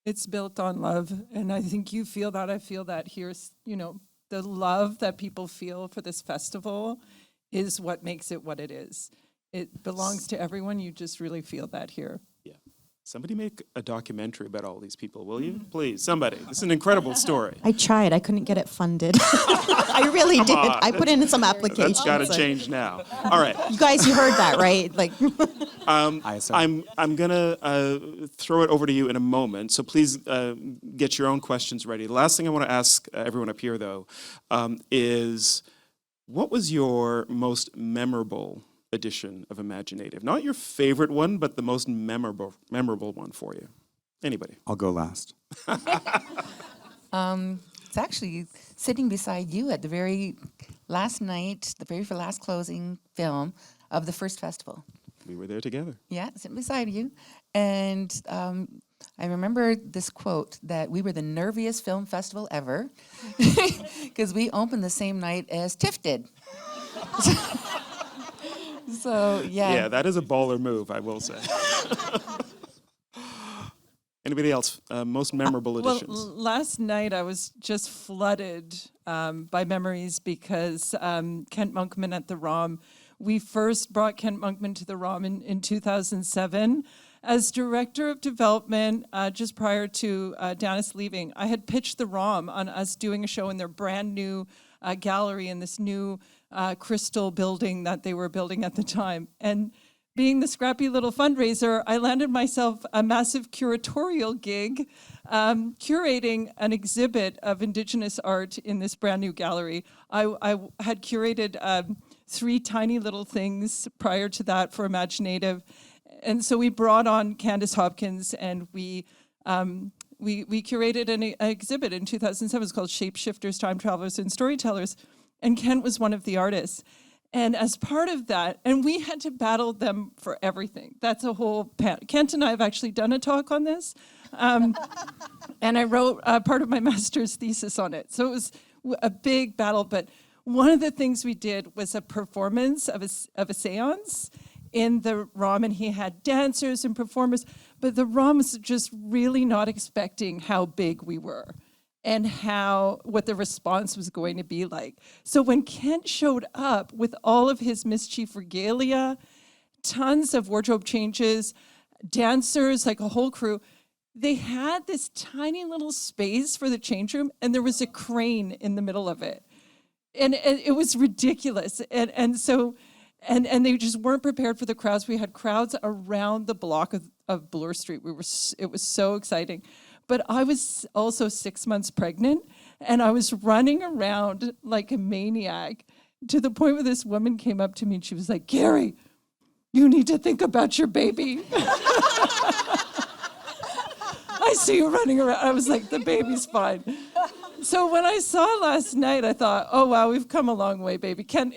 It's built on love, and I think you feel that. I feel that here. You know, the love that people feel for this festival is what makes it what it is. It belongs to everyone. You just really feel that here. Yeah. Somebody make a documentary about all these people, will you? Please, somebody. This is an incredible story. I tried. I couldn't get it funded. I really did. on. I put in some applications. That's got to change now. All right. You guys, you heard that, right? Like, I'm gonna throw it over to you in a moment. So please get your own questions ready. The last thing I want to ask everyone up here, though, is what was your most memorable edition of imagineNATIVE? Not your favorite one, but the most memorable one for you. Anybody? I'll go last. It's actually sitting beside you at the very last night, the very last closing film of the first festival. We were there together. Yeah, sitting beside you. And I remember this quote that we were the nerviest film festival ever because we opened the same night as TIFF did. So, yeah. Yeah, that is a baller move, I will say. Anybody else? Most memorable editions? Well, last night I was just flooded by memories because Kent Monkman at the ROM, we first brought Kent Monkman to the ROM in 2007. As director of development, just prior to Danis leaving, I had pitched the ROM on us doing a show in their brand new gallery in this new crystal building that they were building at the time. And being the scrappy little fundraiser, I landed myself a massive curatorial gig, curating an exhibit of Indigenous art in this brand new gallery. I had curated 3 tiny little things prior to that for imagineNATIVE. And so we brought on Candace Hopkins and we curated an exhibit in 2007. It's called Shapeshifters, Time Travelers, and Storytellers. And Kent was one of the artists. And as part of that, and we had to battle them for everything. That's a whole, Kent and I have actually done a talk on this. And I wrote part of my master's thesis on it. So it was a big battle. But one of the things we did was a performance of a seance in the ROM, and he had dancers and performers. But the ROM was just really not expecting how big we were and what the response was going to be like. So when Kent showed up with all of his mischief regalia, tons of wardrobe changes, dancers, like a whole crew, they had this tiny little space for the change room, and there was a crane in the middle of it. And it was ridiculous. And they just weren't prepared for the crowds. We had crowds around the block of Bloor Street. It was so exciting. But I was also 6 months pregnant, and I was running around like a maniac to the point where this woman came up to me and she was like, "Kerry, you need to think about your baby." I see you running around. I was like, the baby's fine. So when I saw last night, I thought, oh, wow, we've come a long way, baby. Kent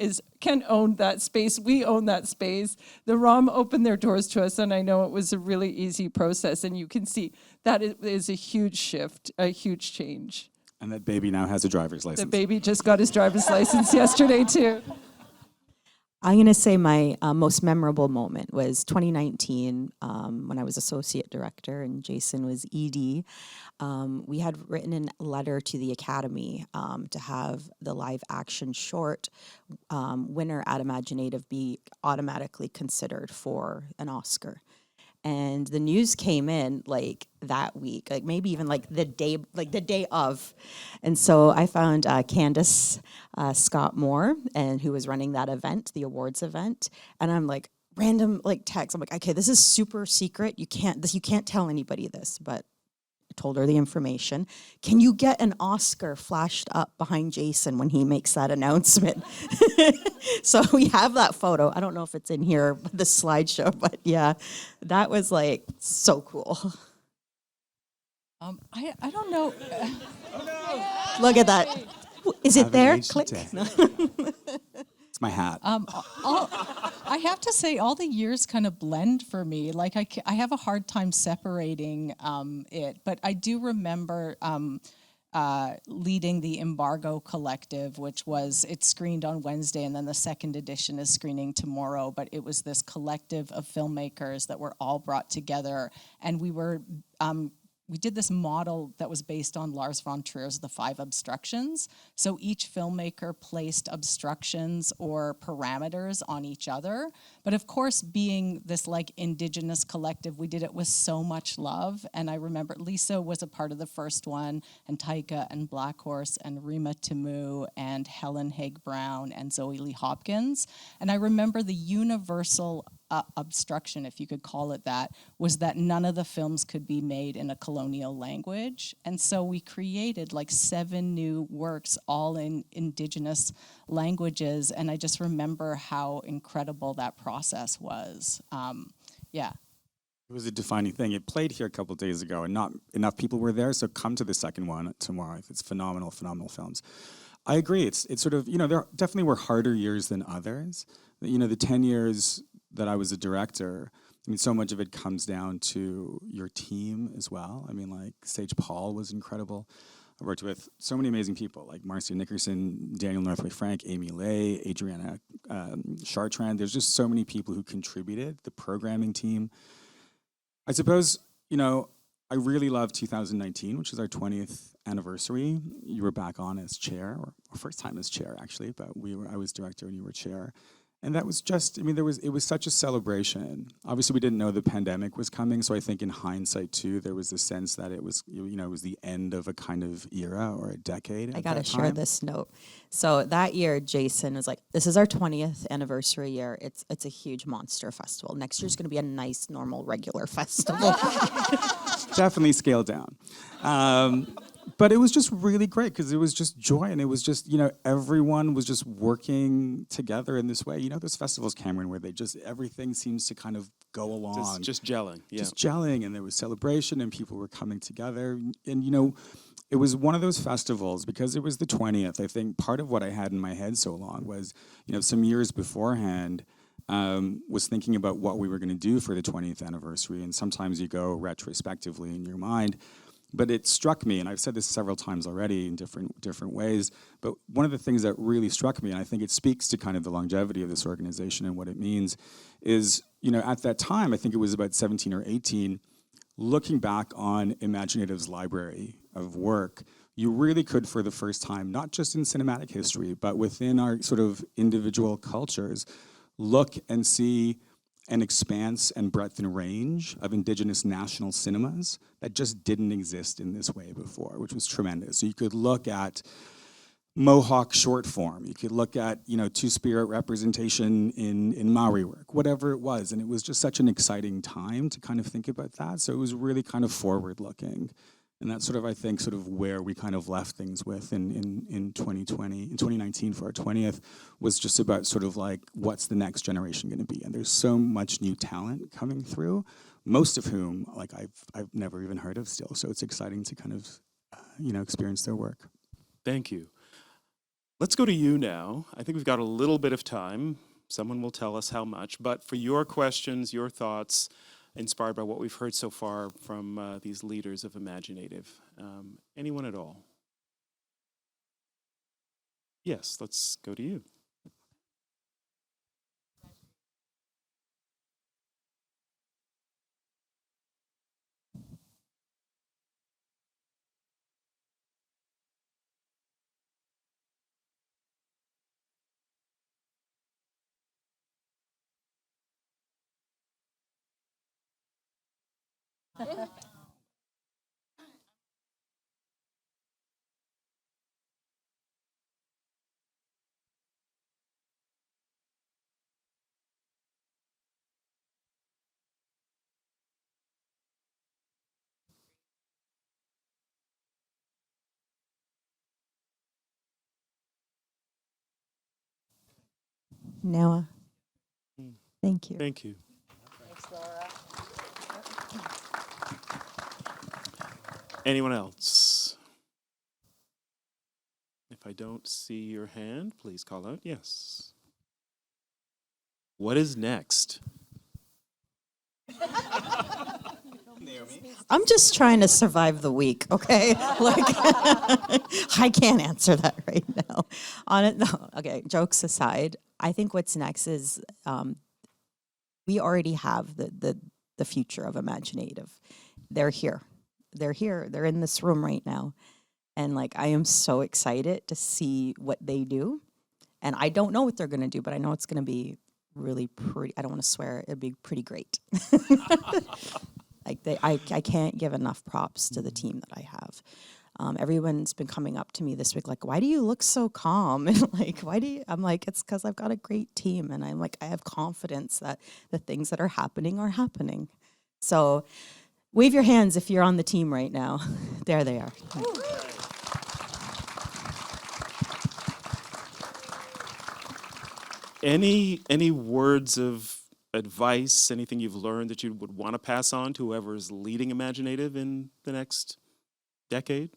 owned that space. We own that space. The ROM opened their doors to us, and I know it was a really easy process. And you can see that is a huge shift, a huge change. And that baby now has a driver's license. The baby just got his driver's license yesterday, too. I'm going to say my most memorable moment was 2019 when I was associate director and Jason was ED. We had written a letter to the Academy to have the live action short winner at imagineNATIVE be automatically considered for an Oscar. And the news came in like that week, like maybe even like the day of. And so I found Candace Scott Moore, and who was running that event, the awards event. And I'm like, random like text. I'm like, okay, this is super secret. You can't tell anybody this, but I told her the information. Can you get an Oscar flashed up behind Jason when he makes that announcement? So we have that photo. I don't know if it's in here, the slideshow, but yeah, that was like so cool. I don't know. Look at that. Is it there? Aviation Click. Day. It's my hat. I have to say, all the years kind of blend for me. Like I have a hard time separating it, but I do remember leading the Embargo Collective, which it screened on Wednesday, and then the second edition is screening tomorrow. But it was this collective of filmmakers that were all brought together, and we were we did this model that was based on Lars von Trier's The Five Obstructions. So each filmmaker placed obstructions or parameters on each other. But of course, being this like Indigenous collective, we did it with so much love. And I remember Lisa was a part of the first one, and Taika and Black Horse and Rima Timu and Helen Haig Brown and Zoe Lee Hopkins. And I remember the universal obstruction, if you could call it that, was that none of the films could be made in a colonial language. And so we created like 7 new works, all in Indigenous languages. And I just remember how incredible that process was. Yeah. It was a defining thing. It played here a couple days ago, and not enough people were there, so come to the second one tomorrow. It's phenomenal films. I agree. It's sort of, there definitely were harder years than others. The 10 years that I was a director, I mean, so much of it comes down to your team as well. I mean, like, Sage Paul was incredible. I worked with so many amazing people, like Marcia Nickerson, Daniel Northway-Frank, Amy Lay, Adriana Chartrand. There's just so many people who contributed, the programming team. I suppose, I really love 2019, which is our 20th anniversary. You were back on as chair, or first time as chair, actually, but I was director and you were chair. And that was just, it was such a celebration. Obviously, we didn't know the pandemic was coming, so I think in hindsight, too, there was the sense that it was, it was the end of a kind of era or a decade. I got to share this note. So that year, Jason was like, this is our 20th anniversary year. It's a huge monster festival. Next year's going to be a nice, normal, regular festival. Definitely scaled down. But it was just really great because it was just joy, and it was just, everyone was just working together in this way. Those festivals, Cameron, where everything seems to kind of go along. Just gelling, yeah. Just gelling, and there was celebration, and people were coming together. And, it was one of those festivals, because it was the 20th, I think part of what I had in my head so long was, some years beforehand, was thinking about what we were going to do for the 20th anniversary. And sometimes you go retrospectively in your mind. But it struck me, and I've said this several times already in different ways, but one of the things that really struck me, and I think it speaks to kind of the longevity of this organization and what it means, is, at that time, I think it was about 17 or 18, looking back on imagineNATIVE's library of work, you really could, for the first time, not just in cinematic history, but within our sort of individual cultures, look and see an expanse and breadth and range of Indigenous national cinemas that just didn't exist in this way before, which was tremendous. So you could look at Mohawk short form, you could look at, Two-Spirit representation in Maori work, whatever it was. And it was just such an exciting time to kind of think about that. So it was really kind of forward-looking. And that's sort of, I think, sort of where we kind of left things with in 2019 for our 20th, was just about sort of like, what's the next generation going to be? And there's so much new talent coming through, most of whom, like, I've never even heard of still. So it's exciting to kind of, experience their work. Thank you. Let's go to you now. I think we've got a little bit of time. Someone will tell us how much. But for your questions, your thoughts, inspired by what we've heard so far from these leaders of imagineNATIVE. Anyone at all? Yes, let's go to you. Noah, thank you. Thank you. Anyone else? If I don't see your hand, please call out. Yes. What is next? I'm just trying to survive the week, okay? Like, I can't answer that right now. Okay, jokes aside, I think what's next is we already have the future of imagineNATIVE. They're here. they're here, they're in this room right now. And like, I am so excited to see what they do. And I don't know what they're going to do, but I know it's going to be really pretty. I don't want to swear. It'd be pretty great. Like I can't give enough props to the team that I have. Everyone's been coming up to me this week, like, why do you look so calm? And like, I'm like, it's because I've got a great team. And I'm like, I have confidence that the things that are happening are happening. So wave your hands if you're on the team right now. There they are. Any words of advice, anything you've learned that you would want to pass on to whoever is leading Imaginative in the next decade?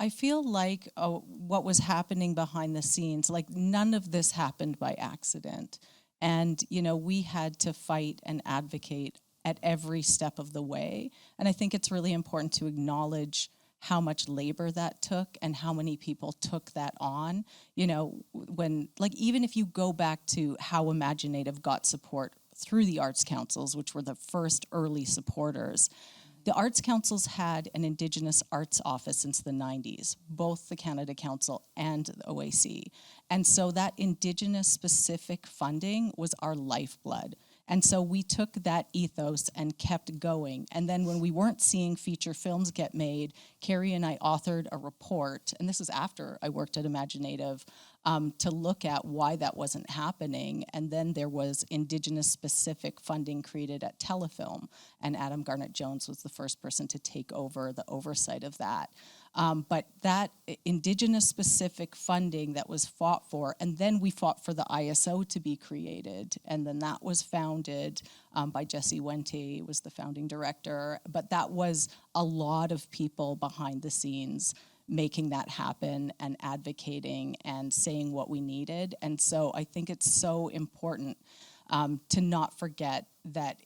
I feel like what was happening behind the scenes, like none of this happened by accident. And, we had to fight and advocate at every step of the way. And I think it's really important to acknowledge how much labor that took and how many people took that on. When, like, even if you go back to how Imaginative got support through the arts councils, which were the first early supporters, the Arts Councils had an Indigenous arts office since the 90s, both the Canada Council and the OAC. And so that Indigenous specific funding was our lifeblood. And so we took that ethos and kept going. And then when we weren't seeing feature films get made, Kerry and I authored a report, and this was after I worked at Imaginative, to look at why that wasn't happening. And then there was Indigenous-specific funding created at Telefilm, and Adam Garnett-Jones was the first person to take over the oversight of that. But that Indigenous-specific funding that was fought for, and then we fought for the ISO to be created, and then that was founded by Jesse Wente, was the founding director. But that was a lot of people behind the scenes making that happen and advocating and saying what we needed. And so I think it's so important to not forget that,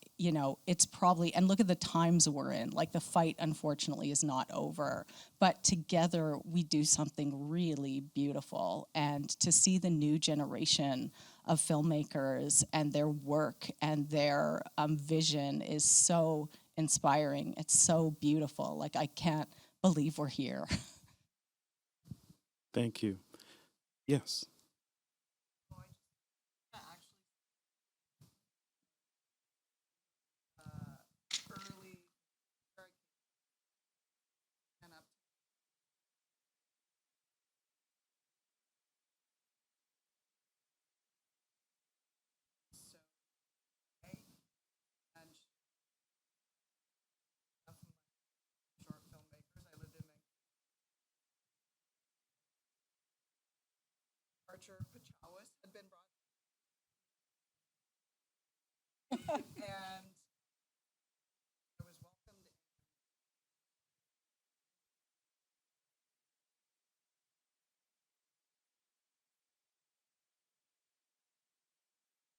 it's probably, and look at the times we're in, like the fight unfortunately is not over, but together we do something really beautiful. And to see the new generation of filmmakers and their work and their vision is so inspiring. It's so beautiful. Like, I can't believe we're here. Thank you. Yes. Had been brought and I was welcomed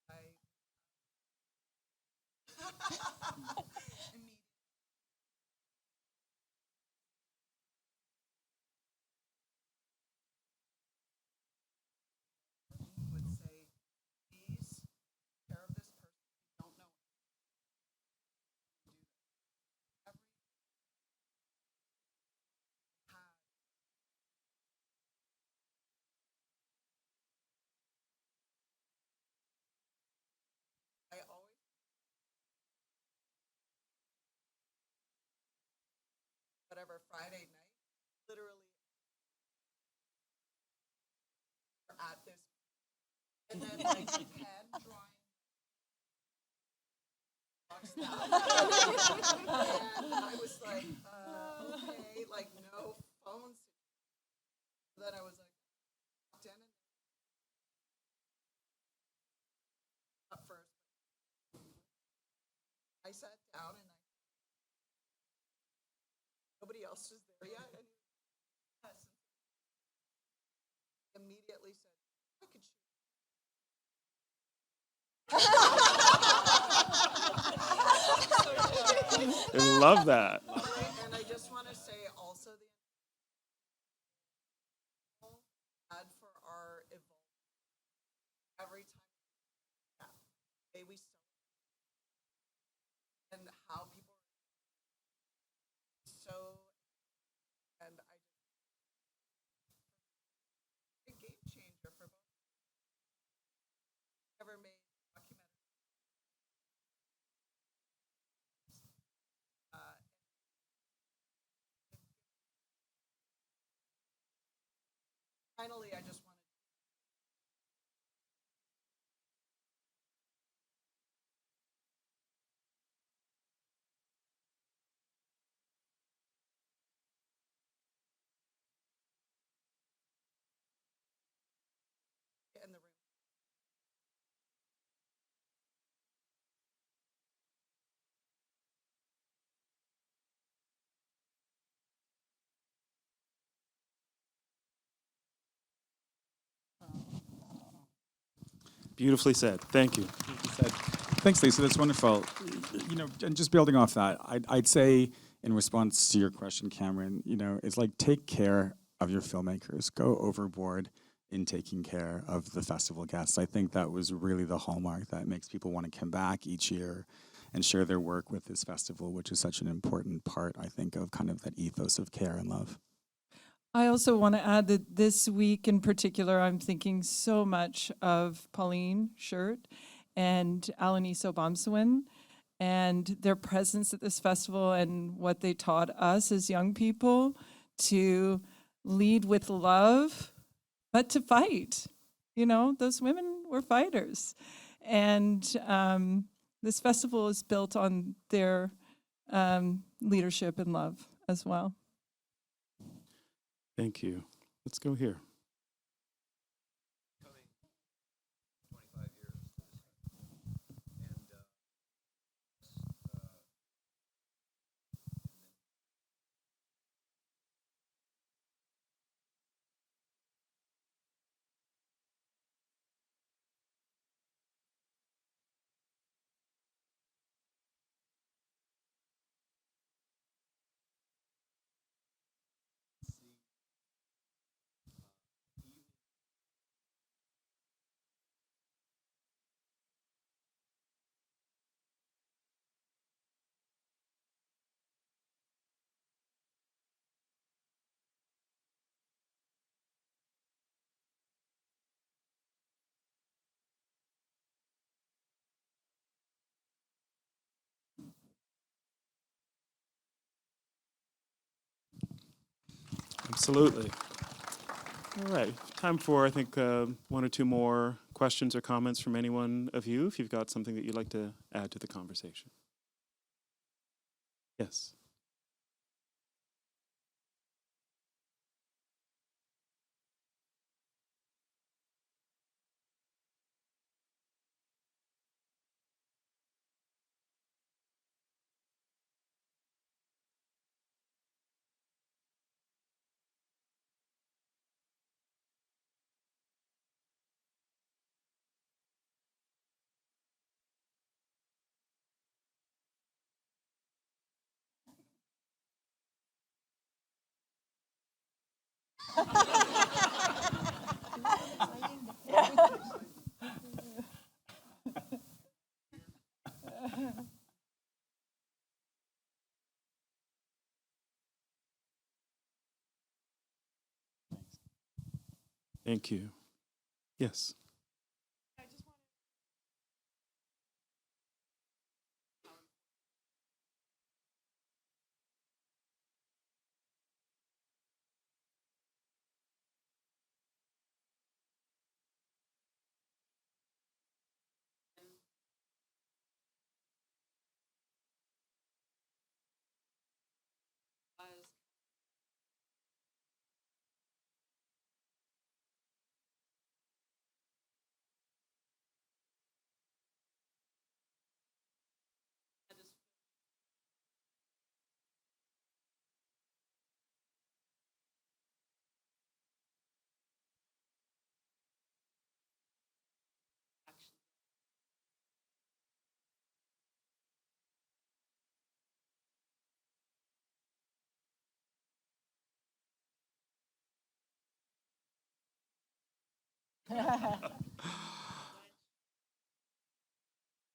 I immediately would say, please take care of this person. You don't know do this. Every had I always whatever Friday night, literally at this and then like hand drawing and I was like, okay, like no phones. Then I was like, walked in and up first. I sat down and nobody else was there yet. And he immediately said, I could shoot. I love that. And I just want to say also the ad for our evolve every time the way we celebrate and how people finally, I just want to in the room. Beautifully said. Thank you. Said. Thanks, Lisa. That's wonderful. You know, and just building off that, I'd say in response to your question, Cameron, you know, it's like take care of your filmmakers. Go overboard in taking care of the festival guests. I think that was really the hallmark that makes people want to come back each year and share their work with this festival, which is such an important part, I think, of kind of that ethos of care and love. I also want to add that this week in particular, I'm thinking so much of Pauline Shirt and Alanis Obamsawin and their presence at this festival and what they taught us as young people to lead with love, but to fight. You know, those women were fighters. And this festival is built on their leadership and love as well. Thank you. Let's go here. Absolutely. All right. Time for, I think, one or two more questions or comments from anyone of you, if you've got something that you'd like to add to the conversation. Yes. Thank you. Yes.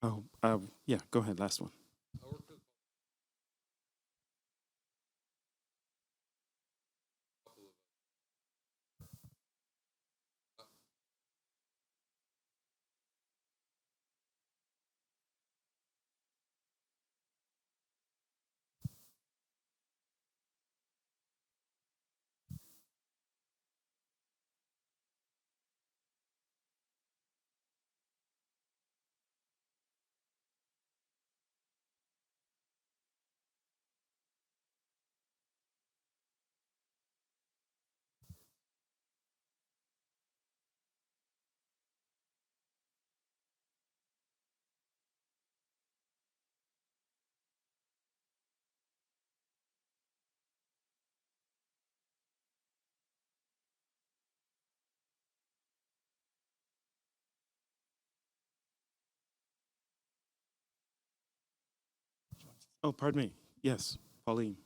Oh, yeah, go ahead. Last one. Oh, pardon me. Yes, Pauline.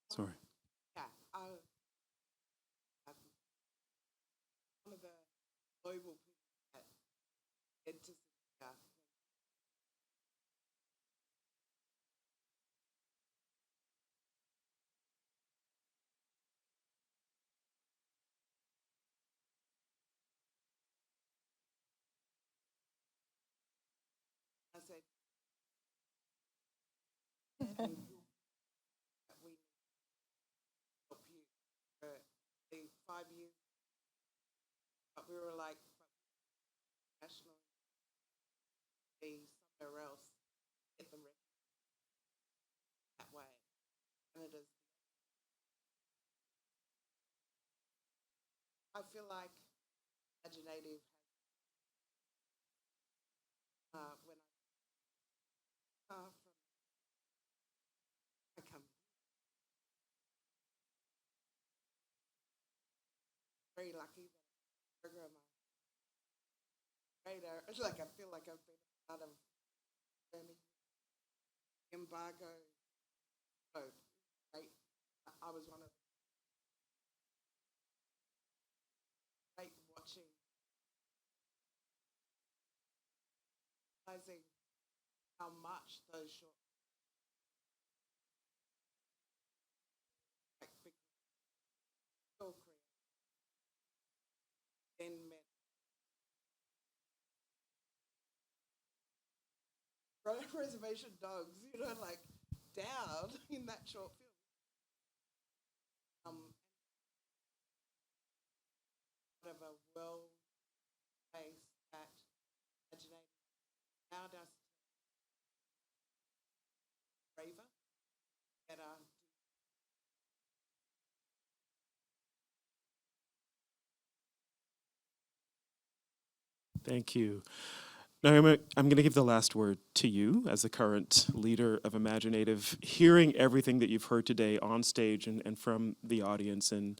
Sorry. Yeah, I'm one of the global people that get to I said that we help you for the 5 years, but we were like, but national be somewhere else, get them that way. And it is, I feel like Imaginative when I come very lucky that program radar. It's like I feel like I've been out of any embargo. So, right, I was one of the great watching, realizing how much those short like big film creators then met reservation dogs, you know, like down in that short film. Out of a well-placed that Imaginative allowed us to braver, better. Thank you. Naomi, I'm going to give the last word to you as the current leader of Imaginative. Hearing everything that you've heard today on stage and from the audience and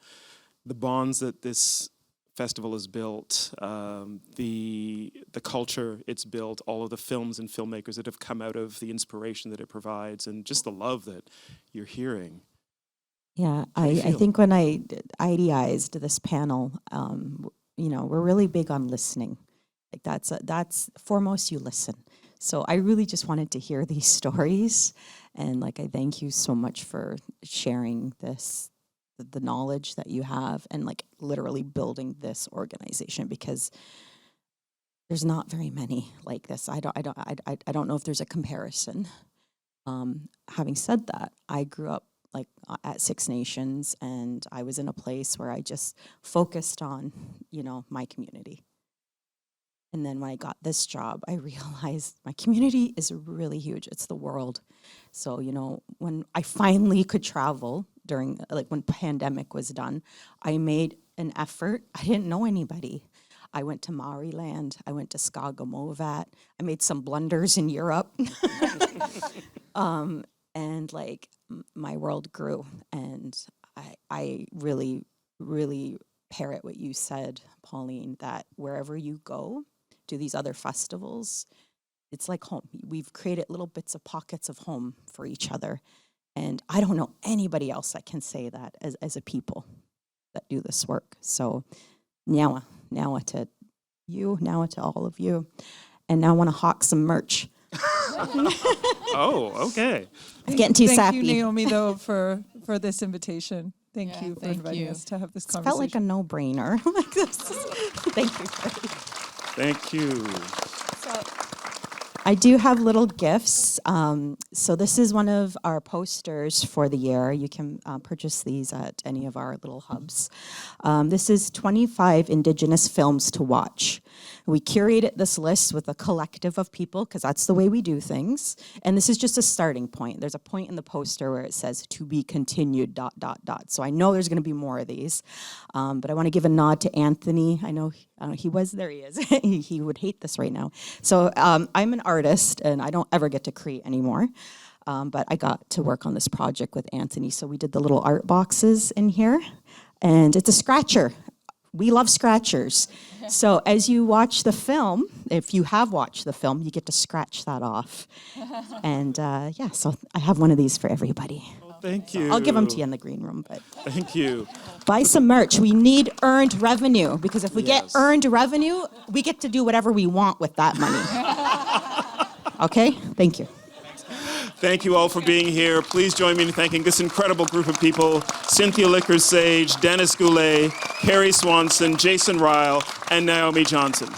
the bonds that this festival has built, the culture it's built, all of the films and filmmakers that have come out of the inspiration that it provides, and just the love that you're hearing. Yeah, How do you I feel? think when I idealized this panel, you know, we're really big on listening. Like that's foremost, you listen. So I really just wanted to hear these stories, and like I thank you so much for sharing this, the knowledge that you have, and like literally building this organization, because there's not very many like this. I don't know if there's a comparison. Having said that, I grew up like at Six Nations, and I was in a place where I just focused on, you know, my community. And then when I got this job, I realized my community is really huge. It's the world. So, you know, when I finally could travel during, like when pandemic was done, I made an effort. I didn't know anybody. I went to Maori land. I went to Skagamovat. I made some blunders in Europe. And like my world grew. And I really, really parrot what you said, Pauline, that wherever you go, to these other festivals, it's like home. We've created little bits of pockets of home for each other. And I don't know anybody else that can say that as a people that do this work. So now to you, now to all of you. And now I want to hawk some merch. Oh, okay. I'm getting too Thank sappy. you, Naomi, though, for this invitation. Thank Yeah, you for thank inviting you. us to have this It conversation. felt like a no-brainer. Like this. Thank you. Thank you. I do have little gifts. So this is one of our posters for the year. You can purchase these at any of our little hubs. This is 25 Indigenous films to watch. We curated this list with a collective of people because that's the way we do things. And this is just a starting point. There's a point in the poster where it says to be continued ... So I know there's going to be more of these. But I want to give a nod to Anthony. I know he was, there he is. He would hate this right now. So I'm an artist and I don't ever get to create anymore. But I got to work on this project with Anthony. So we did the little art boxes in here. And it's a scratcher. We love scratchers. So as you watch the film, if you have watched the film, you get to scratch that off. And yeah, so I have one of these for everybody. Thank you. I'll give them to you in the green room, but Thank you. buy some merch. We need earned revenue, because if we get Yes. earned revenue, we get to do whatever we want with that money. Okay? Thank you. Thank you all for being here. Please join me in thanking this incredible group of people: Cynthia Lickers-Sage, Danis Goulet, Kerry Swanson, Jason Ryle, and Naomi Johnson.